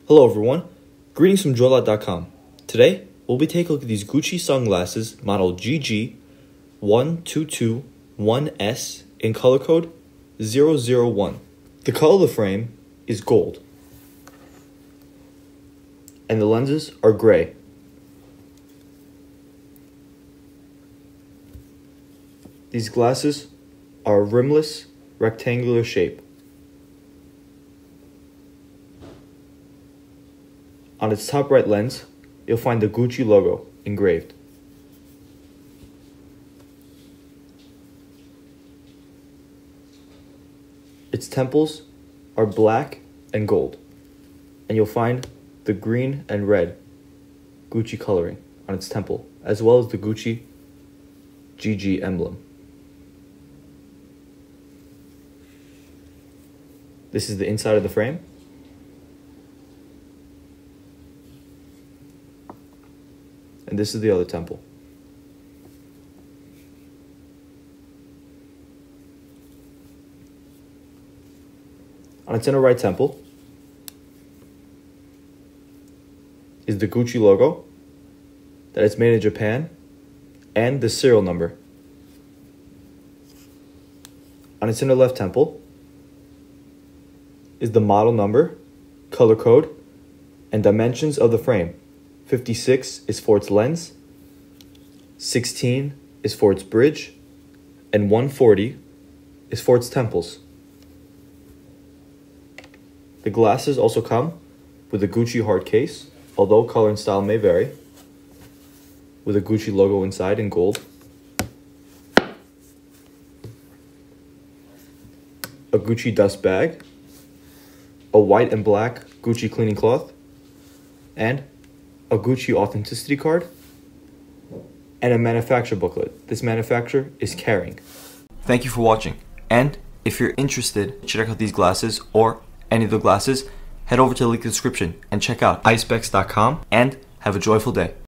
Hello everyone, greetings from JoyLot.com. Today, we'll be taking a look at these Gucci sunglasses model GG1221S in color code 001. The color of the frame is gold, and the lenses are gray. These glasses are a rimless, rectangular shape. On its top right lens, you'll find the Gucci logo engraved. Its temples are black and gold, and you'll find the green and red Gucci coloring on its temple, as well as the Gucci GG emblem. This is the inside of the frame. And this is the other temple. On its inner right temple is the Gucci logo, that it's made in Japan, and the serial number. On its inner left temple is the model number, color code, and dimensions of the frame. 56 is for its lens, 16 is for its bridge, and 140 is for its temples. The glasses also come with a Gucci hard case, although color and style may vary, with a Gucci logo inside in gold, a Gucci dust bag, a white and black Gucci cleaning cloth, and a Gucci authenticity card, and a manufacturer booklet. This manufacturer is Caring. Thank you for watching, and if you're interested to check out these glasses or any of the glasses, head over to the link in the description and check out icebex.com, and have a joyful day.